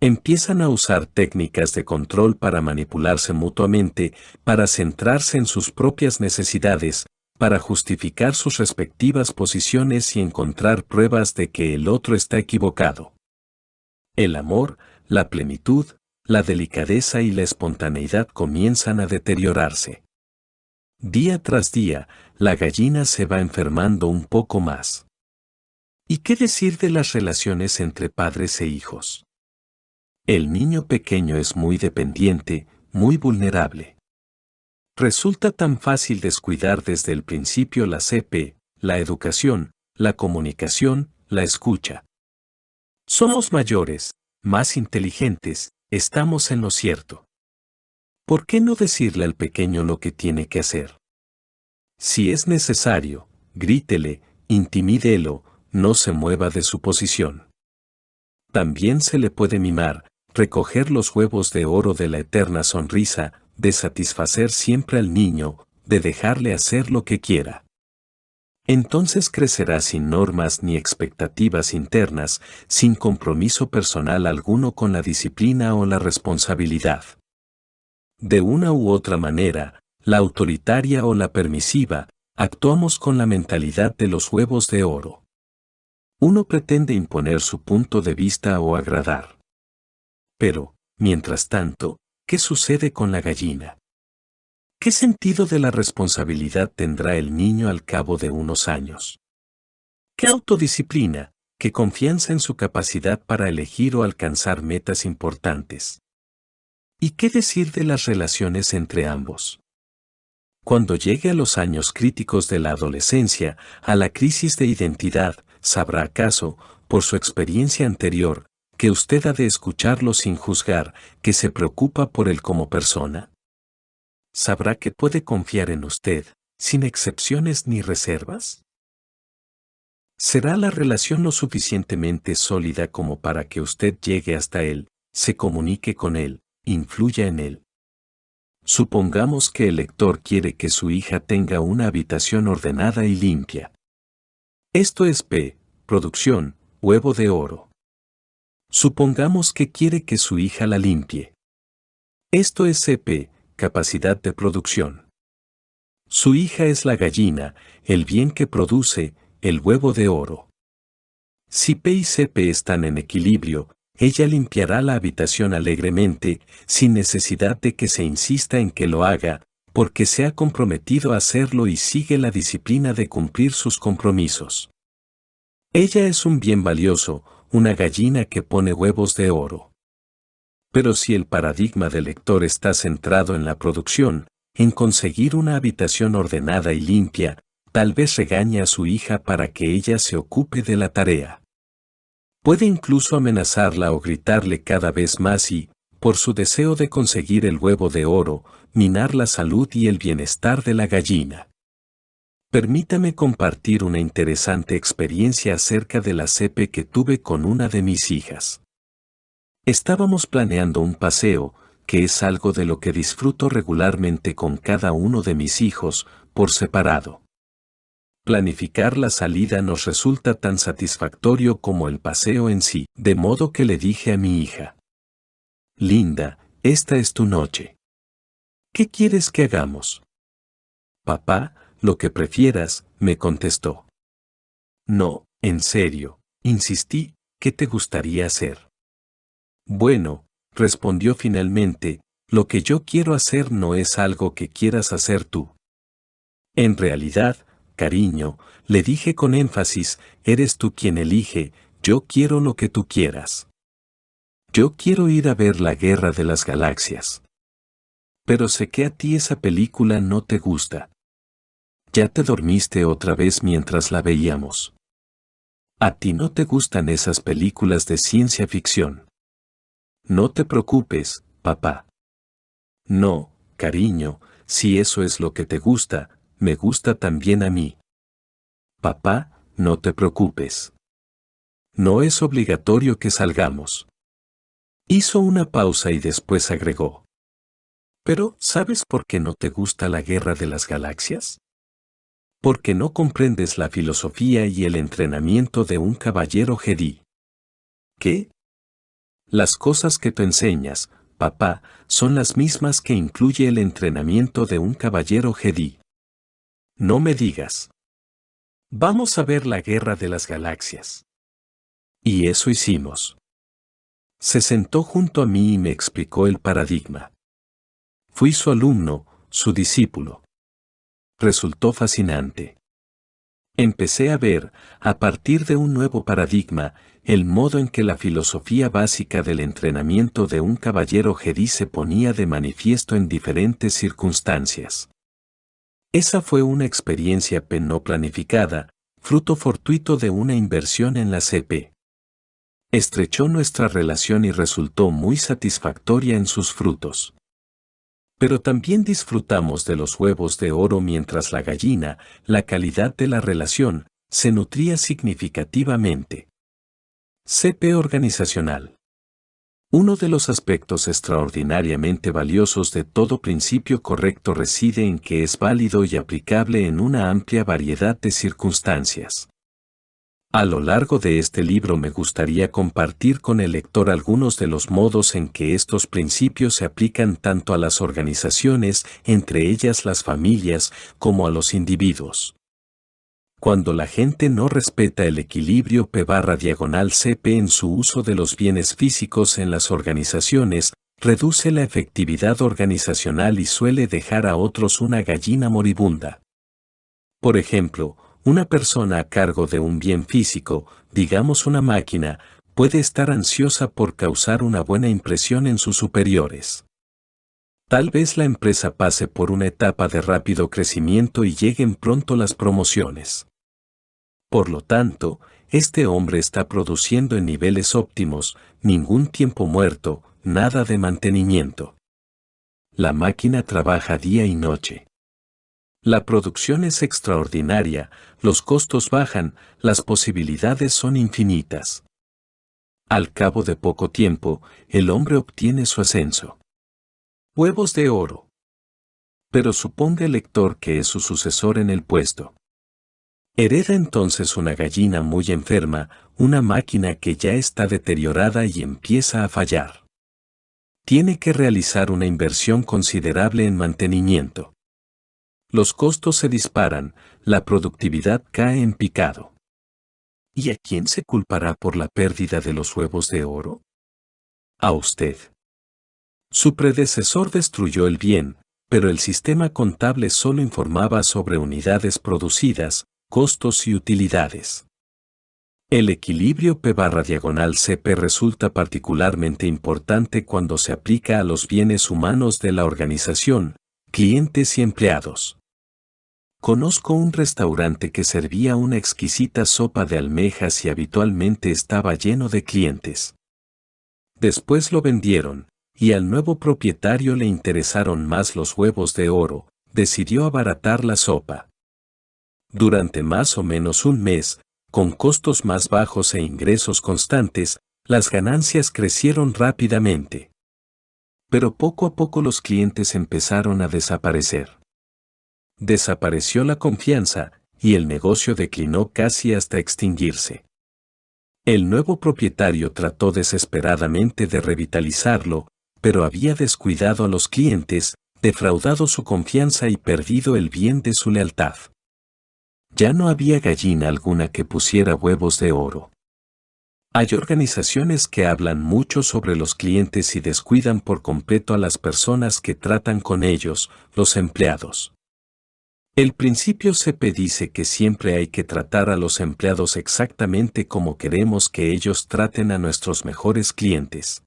Empiezan a usar técnicas de control para manipularse mutuamente, para centrarse en sus propias necesidades, para justificar sus respectivas posiciones y encontrar pruebas de que el otro está equivocado. El amor, la plenitud, la delicadeza y la espontaneidad comienzan a deteriorarse. Día tras día, la gallina se va enfermando un poco más. ¿Y qué decir de las relaciones entre padres e hijos? El niño pequeño es muy dependiente, muy vulnerable. Resulta tan fácil descuidar desde el principio la CP, la educación, la comunicación, la escucha. Somos mayores, más inteligentes, estamos en lo cierto. ¿Por qué no decirle al pequeño lo que tiene que hacer? Si es necesario, grítele, intimídelo, no se mueva de su posición. También se le puede mimar, recoger los huevos de oro de la eterna sonrisa, de satisfacer siempre al niño, de dejarle hacer lo que quiera. Entonces crecerá sin normas ni expectativas internas, sin compromiso personal alguno con la disciplina o la responsabilidad. De una u otra manera, la autoritaria o la permisiva, actuamos con la mentalidad de los huevos de oro. Uno pretende imponer su punto de vista o agradar. Pero, mientras tanto, ¿qué sucede con la gallina? ¿Qué sentido de la responsabilidad tendrá el niño al cabo de unos años? ¿Qué autodisciplina, qué confianza en su capacidad para elegir o alcanzar metas importantes? ¿Y qué decir de las relaciones entre ambos? Cuando llegue a los años críticos de la adolescencia, a la crisis de identidad, ¿sabrá acaso, por su experiencia anterior, que usted ha de escucharlo sin juzgar, que se preocupa por él como persona? ¿Sabrá que puede confiar en usted, sin excepciones ni reservas? ¿Será la relación lo suficientemente sólida como para que usted llegue hasta él, se comunique con él, influya en él? Supongamos que el lector quiere que su hija tenga una habitación ordenada y limpia. Esto es P, producción, huevo de oro. Supongamos que quiere que su hija la limpie. Esto es CP, capacidad de producción. Su hija es la gallina, el bien que produce, el huevo de oro. Si P y CP están en equilibrio, ella limpiará la habitación alegremente, sin necesidad de que se insista en que lo haga, porque se ha comprometido a hacerlo y sigue la disciplina de cumplir sus compromisos. Ella es un bien valioso, una gallina que pone huevos de oro. Pero si el paradigma del lector está centrado en la producción, en conseguir una habitación ordenada y limpia, tal vez regañe a su hija para que ella se ocupe de la tarea. Puede incluso amenazarla o gritarle cada vez más y, por su deseo de conseguir el huevo de oro, minar la salud y el bienestar de la gallina. Permítame compartir una interesante experiencia acerca de la CP que tuve con una de mis hijas. Estábamos planeando un paseo, que es algo de lo que disfruto regularmente con cada uno de mis hijos, por separado. Planificar la salida nos resulta tan satisfactorio como el paseo en sí, de modo que le dije a mi hija: Linda, esta es tu noche. ¿Qué quieres que hagamos? Papá, lo que prefieras, me contestó. No, en serio, insistí, ¿qué te gustaría hacer? Bueno, respondió finalmente, lo que yo quiero hacer no es algo que quieras hacer tú. En realidad, cariño, le dije con énfasis, eres tú quien elige, yo quiero lo que tú quieras. Yo quiero ir a ver la Guerra de las Galaxias. Pero sé que a ti esa película no te gusta. Ya te dormiste otra vez mientras la veíamos. A ti no te gustan esas películas de ciencia ficción. No te preocupes, papá. No, cariño, si eso es lo que te gusta, me gusta también a mí. Papá, no te preocupes. No es obligatorio que salgamos. Hizo una pausa y después agregó. Pero, ¿sabes por qué no te gusta la Guerra de las Galaxias? Porque no comprendes la filosofía y el entrenamiento de un caballero Jedi. ¿Qué? Las cosas que tú enseñas, papá, son las mismas que incluye el entrenamiento de un caballero Jedi. No me digas. Vamos a ver la Guerra de las Galaxias. Y eso hicimos. Se sentó junto a mí y me explicó el paradigma. Fui su alumno, su discípulo. Resultó fascinante. Empecé a ver, a partir de un nuevo paradigma, el modo en que la filosofía básica del entrenamiento de un caballero Jedi se ponía de manifiesto en diferentes circunstancias. Esa fue una experiencia no planificada, fruto fortuito de una inversión en la CP. Estrechó nuestra relación y resultó muy satisfactoria en sus frutos. Pero también disfrutamos de los huevos de oro mientras la gallina, la calidad de la relación, se nutría significativamente. CP organizacional. Uno de los aspectos extraordinariamente valiosos de todo principio correcto reside en que es válido y aplicable en una amplia variedad de circunstancias. A lo largo de este libro me gustaría compartir con el lector algunos de los modos en que estos principios se aplican tanto a las organizaciones, entre ellas las familias, como a los individuos. Cuando la gente no respeta el equilibrio P/CP en su uso de los bienes físicos en las organizaciones, reduce la efectividad organizacional y suele dejar a otros una gallina moribunda. Por ejemplo, una persona a cargo de un bien físico, digamos una máquina, puede estar ansiosa por causar una buena impresión en sus superiores. Tal vez la empresa pase por una etapa de rápido crecimiento y lleguen pronto las promociones. Por lo tanto, este hombre está produciendo en niveles óptimos, ningún tiempo muerto, nada de mantenimiento. La máquina trabaja día y noche. La producción es extraordinaria, los costos bajan, las posibilidades son infinitas. Al cabo de poco tiempo, el hombre obtiene su ascenso. Huevos de oro. Pero suponga el lector que es su sucesor en el puesto. Hereda entonces una gallina muy enferma, una máquina que ya está deteriorada y empieza a fallar. Tiene que realizar una inversión considerable en mantenimiento. Los costos se disparan, la productividad cae en picado. ¿Y a quién se culpará por la pérdida de los huevos de oro? A usted. Su predecesor destruyó el bien, pero el sistema contable solo informaba sobre unidades producidas, costos y utilidades. El equilibrio P/CP resulta particularmente importante cuando se aplica a los bienes humanos de la organización, clientes y empleados. Conozco un restaurante que servía una exquisita sopa de almejas y habitualmente estaba lleno de clientes. Después lo vendieron, y al nuevo propietario le interesaron más los huevos de oro, decidió abaratar la sopa. Durante más o menos un mes, con costos más bajos e ingresos constantes, Las ganancias crecieron rápidamente. Pero poco a poco los clientes empezaron a desaparecer. Desapareció la confianza, y el negocio declinó casi hasta extinguirse. El nuevo propietario trató desesperadamente de revitalizarlo, pero había descuidado a los clientes, defraudado su confianza y perdido el bien de su lealtad. Ya no había gallina alguna que pusiera huevos de oro. Hay organizaciones que hablan mucho sobre los clientes y descuidan por completo a las personas que tratan con ellos, los empleados. El principio CP dice que siempre hay que tratar a los empleados exactamente como queremos que ellos traten a nuestros mejores clientes.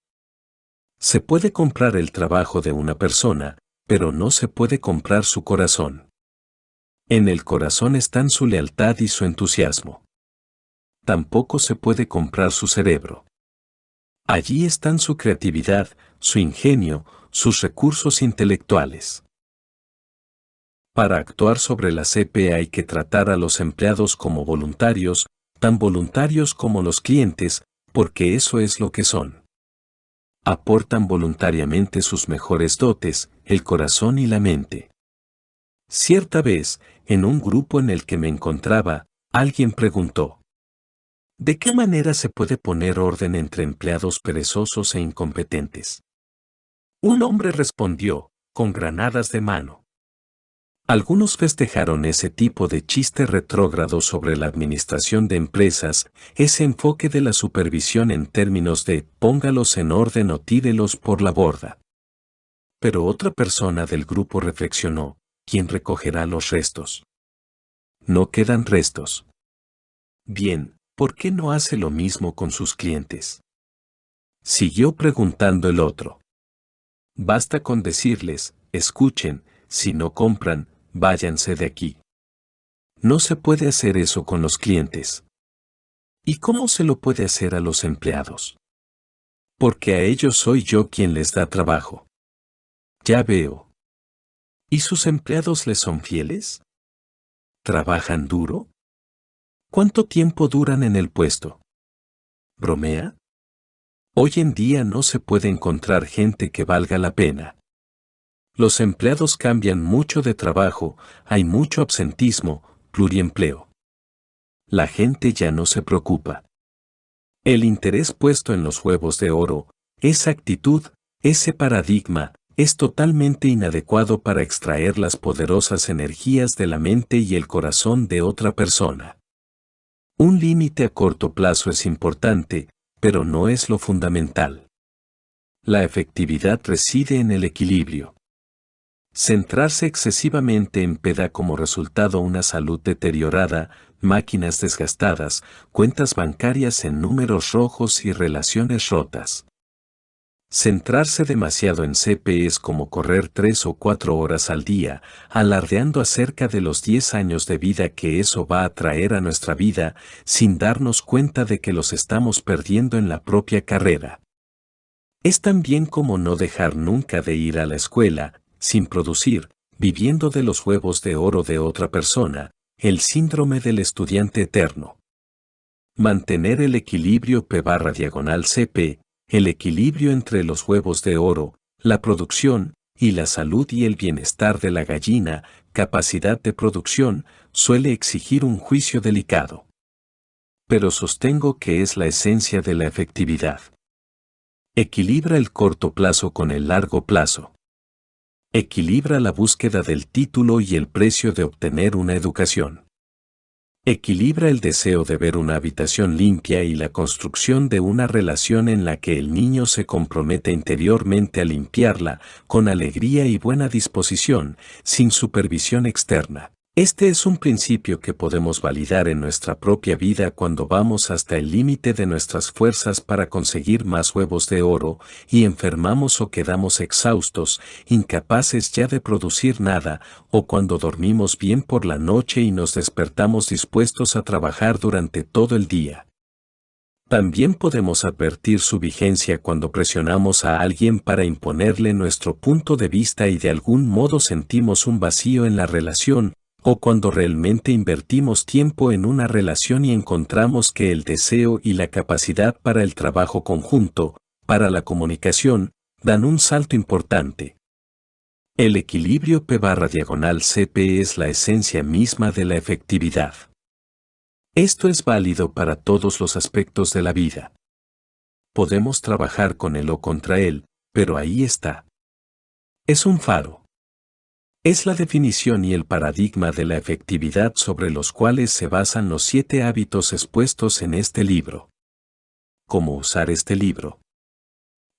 Se puede comprar el trabajo de una persona, pero no se puede comprar su corazón. En el corazón están su lealtad y su entusiasmo. Tampoco se puede comprar su cerebro. Allí están su creatividad, su ingenio, sus recursos intelectuales. Para actuar sobre la CP hay que tratar a los empleados como voluntarios, tan voluntarios como los clientes, porque eso es lo que son. Aportan voluntariamente sus mejores dotes, el corazón y la mente. Cierta vez, en un grupo en el que me encontraba, alguien preguntó: ¿de qué manera se puede poner orden entre empleados perezosos e incompetentes? Un hombre respondió, con granadas de mano. Algunos festejaron ese tipo de chiste retrógrado sobre la administración de empresas, ese enfoque de la supervisión en términos de póngalos en orden o tírelos por la borda. Pero otra persona del grupo reflexionó: ¿quién recogerá los restos? No quedan restos. Bien, ¿por qué no hace lo mismo con sus clientes? Siguió preguntando el otro. Basta con decirles, escuchen, si no compran, váyanse de aquí. No se puede hacer eso con los clientes. ¿Y cómo se lo puede hacer a los empleados? Porque a ellos soy yo quien les da trabajo. Ya veo. ¿Y sus empleados les son fieles? ¿Trabajan duro? ¿Cuánto tiempo duran en el puesto? ¿Bromea? Hoy en día no se puede encontrar gente que valga la pena. Los empleados cambian mucho de trabajo, hay mucho absentismo, pluriempleo. La gente ya no se preocupa. El interés puesto en los huevos de oro, esa actitud, ese paradigma, es totalmente inadecuado para extraer las poderosas energías de la mente y el corazón de otra persona. Un límite a corto plazo es importante, pero no es lo fundamental. La efectividad reside en el equilibrio. Centrarse excesivamente en da como resultado una salud deteriorada, máquinas desgastadas, cuentas bancarias en números rojos y relaciones rotas. Centrarse demasiado en CP es como correr 3 o 4 horas al día, alardeando acerca de los 10 años de vida que eso va a traer a nuestra vida, sin darnos cuenta de que los estamos perdiendo en la propia carrera. Es también como no dejar nunca de ir a la escuela, sin producir, viviendo de los huevos de oro de otra persona, el síndrome del estudiante eterno. Mantener el equilibrio P/CP, el equilibrio entre los huevos de oro, la producción, y la salud y el bienestar de la gallina, capacidad de producción, suele exigir un juicio delicado. Pero sostengo que es la esencia de la efectividad. Equilibra el corto plazo con el largo plazo. Equilibra la búsqueda del título y el precio de obtener una educación. Equilibra el deseo de ver una habitación limpia y la construcción de una relación en la que el niño se compromete interiormente a limpiarla, con alegría y buena disposición, sin supervisión externa. Este es un principio que podemos validar en nuestra propia vida cuando vamos hasta el límite de nuestras fuerzas para conseguir más huevos de oro, y enfermamos o quedamos exhaustos, incapaces ya de producir nada, o cuando dormimos bien por la noche y nos despertamos dispuestos a trabajar durante todo el día. También podemos advertir su vigencia cuando presionamos a alguien para imponerle nuestro punto de vista y de algún modo sentimos un vacío en la relación, O cuando realmente invertimos tiempo en una relación y encontramos que el deseo y la capacidad para el trabajo conjunto, para la comunicación, dan un salto importante. El equilibrio P/CP es la esencia misma de la efectividad. Esto es válido para todos los aspectos de la vida. Podemos trabajar con él o contra él, pero ahí está. Es un faro. Es la definición y el paradigma de la efectividad sobre los cuales se basan los 7 hábitos expuestos en este libro. ¿Cómo usar este libro?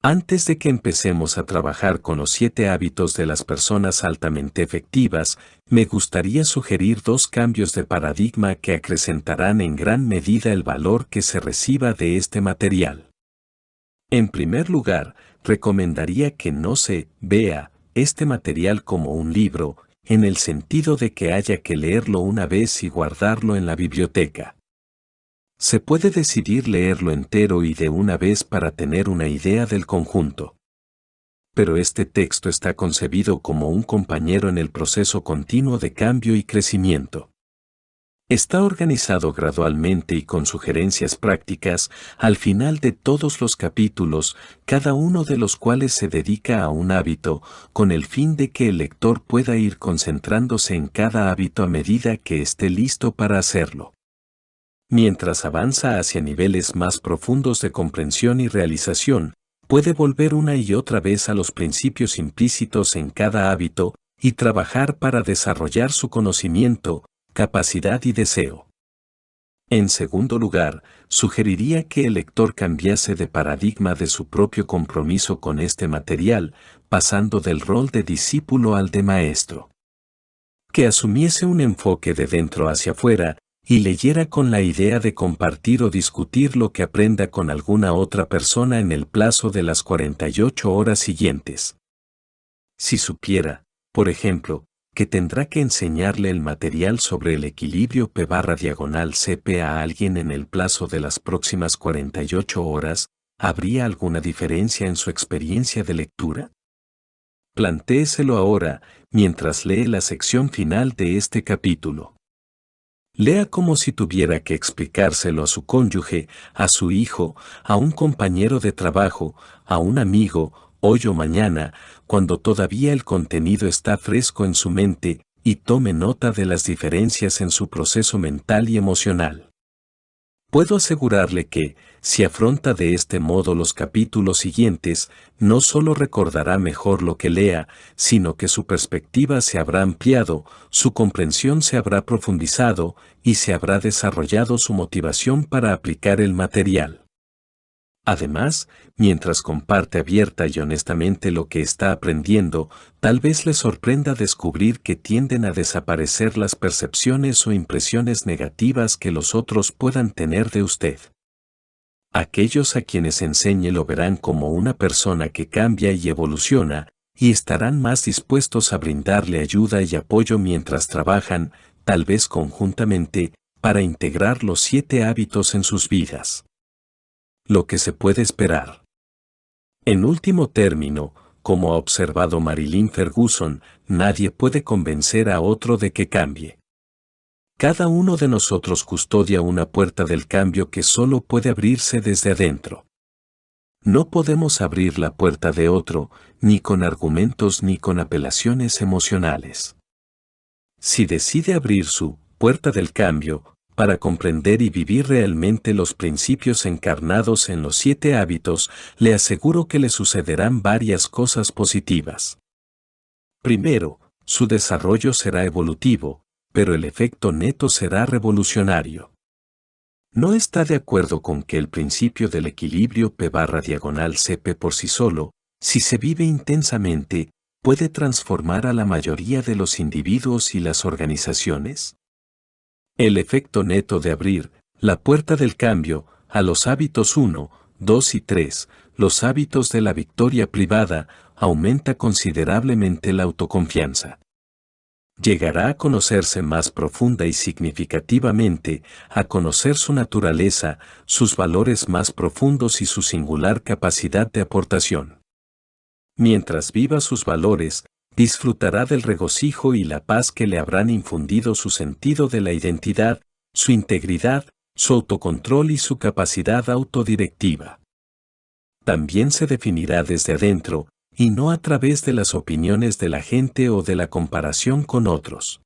Antes de que empecemos a trabajar con los 7 hábitos de las personas altamente efectivas, me gustaría sugerir 2 cambios de paradigma que acrecentarán en gran medida el valor que se reciba de este material. En primer lugar, recomendaría que no se vea este material como un libro, en el sentido de que haya que leerlo una vez y guardarlo en la biblioteca. Se puede decidir leerlo entero y de una vez para tener una idea del conjunto. Pero este texto está concebido como un compañero en el proceso continuo de cambio y crecimiento. Está organizado gradualmente y con sugerencias prácticas al final de todos los capítulos, cada uno de los cuales se dedica a un hábito, con el fin de que el lector pueda ir concentrándose en cada hábito a medida que esté listo para hacerlo. Mientras avanza hacia niveles más profundos de comprensión y realización, puede volver una y otra vez a los principios implícitos en cada hábito y trabajar para desarrollar su conocimiento, capacidad y deseo. En segundo lugar, sugeriría que el lector cambiase de paradigma de su propio compromiso con este material, pasando del rol de discípulo al de maestro. Que asumiese un enfoque de dentro hacia afuera, y leyera con la idea de compartir o discutir lo que aprenda con alguna otra persona en el plazo de las 48 horas siguientes. Si supiera, por ejemplo, que tendrá que enseñarle el material sobre el equilibrio P/CP a alguien en el plazo de las próximas 48 horas, ¿habría alguna diferencia en su experiencia de lectura? Plantéeselo ahora, mientras lee la sección final de este capítulo. Lea como si tuviera que explicárselo a su cónyuge, a su hijo, a un compañero de trabajo, a un amigo, hoy o mañana, cuando todavía el contenido está fresco en su mente, y tome nota de las diferencias en su proceso mental y emocional. Puedo asegurarle que, si afronta de este modo los capítulos siguientes, no solo recordará mejor lo que lea, sino que su perspectiva se habrá ampliado, su comprensión se habrá profundizado, y se habrá desarrollado su motivación para aplicar el material. Además, mientras comparte abierta y honestamente lo que está aprendiendo, tal vez le sorprenda descubrir que tienden a desaparecer las percepciones o impresiones negativas que los otros puedan tener de usted. Aquellos a quienes enseñe lo verán como una persona que cambia y evoluciona, y estarán más dispuestos a brindarle ayuda y apoyo mientras trabajan, tal vez conjuntamente, para integrar los 7 hábitos en sus vidas. Lo que se puede esperar. En último término, como ha observado Marilyn Ferguson, nadie puede convencer a otro de que cambie. Cada uno de nosotros custodia una puerta del cambio que solo puede abrirse desde adentro. No podemos abrir la puerta de otro, ni con argumentos ni con apelaciones emocionales. Si decide abrir su puerta del cambio, para comprender y vivir realmente los principios encarnados en los 7 hábitos, le aseguro que le sucederán varias cosas positivas. Primero, su desarrollo será evolutivo, pero el efecto neto será revolucionario. ¿No está de acuerdo con que el principio del equilibrio P/CP por sí solo, si se vive intensamente, puede transformar a la mayoría de los individuos y las organizaciones? El efecto neto de abrir la puerta del cambio a los hábitos 1, 2 y 3, los hábitos de la victoria privada, aumenta considerablemente la autoconfianza. Llegará a conocerse más profunda y significativamente, a conocer su naturaleza, sus valores más profundos y su singular capacidad de aportación. Mientras viva sus valores, disfrutará del regocijo y la paz que le habrán infundido su sentido de la identidad, su integridad, su autocontrol y su capacidad autodirectiva. También se definirá desde adentro, y no a través de las opiniones de la gente o de la comparación con otros.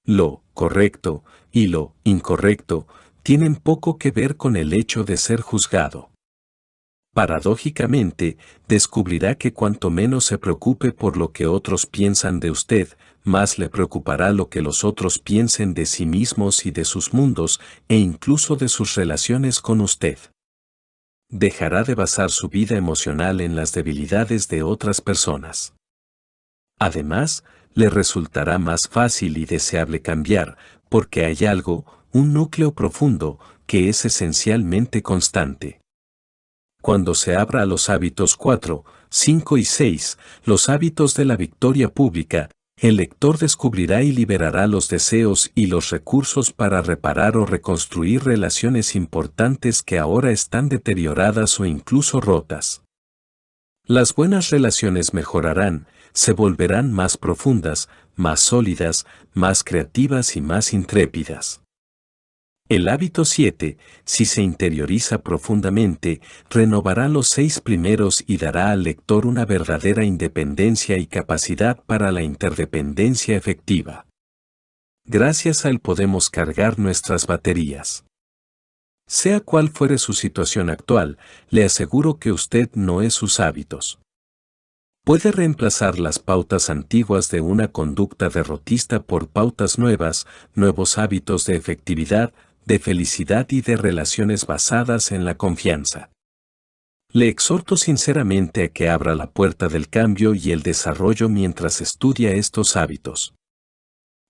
Lo correcto y lo incorrecto tienen poco que ver con el hecho de ser juzgado. Paradójicamente, descubrirá que cuanto menos se preocupe por lo que otros piensan de usted, más le preocupará lo que los otros piensen de sí mismos y de sus mundos, e incluso de sus relaciones con usted. Dejará de basar su vida emocional en las debilidades de otras personas. Además, le resultará más fácil y deseable cambiar, porque hay algo, un núcleo profundo, que es esencialmente constante. Cuando se abra a los hábitos 4, 5 y 6, los hábitos de la victoria pública, el lector descubrirá y liberará los deseos y los recursos para reparar o reconstruir relaciones importantes que ahora están deterioradas o incluso rotas. Las buenas relaciones mejorarán, se volverán más profundas, más sólidas, más creativas y más intrépidas. El hábito 7, si se interioriza profundamente, renovará los 6 primeros y dará al lector una verdadera independencia y capacidad para la interdependencia efectiva. Gracias a él podemos cargar nuestras baterías. Sea cual fuere su situación actual, le aseguro que usted no es sus hábitos. Puede reemplazar las pautas antiguas de una conducta derrotista por pautas nuevas, nuevos hábitos de efectividad, de felicidad y de relaciones basadas en la confianza. Le exhorto sinceramente a que abra la puerta del cambio y el desarrollo mientras estudia estos hábitos.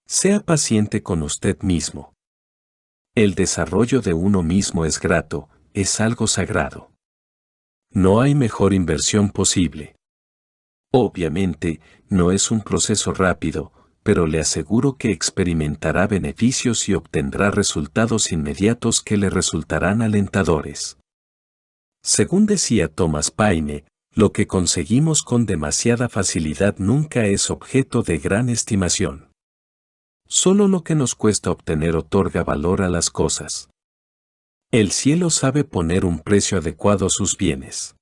Sea paciente con usted mismo. El desarrollo de uno mismo es grato, es algo sagrado. No hay mejor inversión posible. Obviamente, no es un proceso rápido, pero le aseguro que experimentará beneficios y obtendrá resultados inmediatos que le resultarán alentadores. Según decía Thomas Paine, lo que conseguimos con demasiada facilidad nunca es objeto de gran estimación. Solo lo que nos cuesta obtener otorga valor a las cosas. El cielo sabe poner un precio adecuado a sus bienes.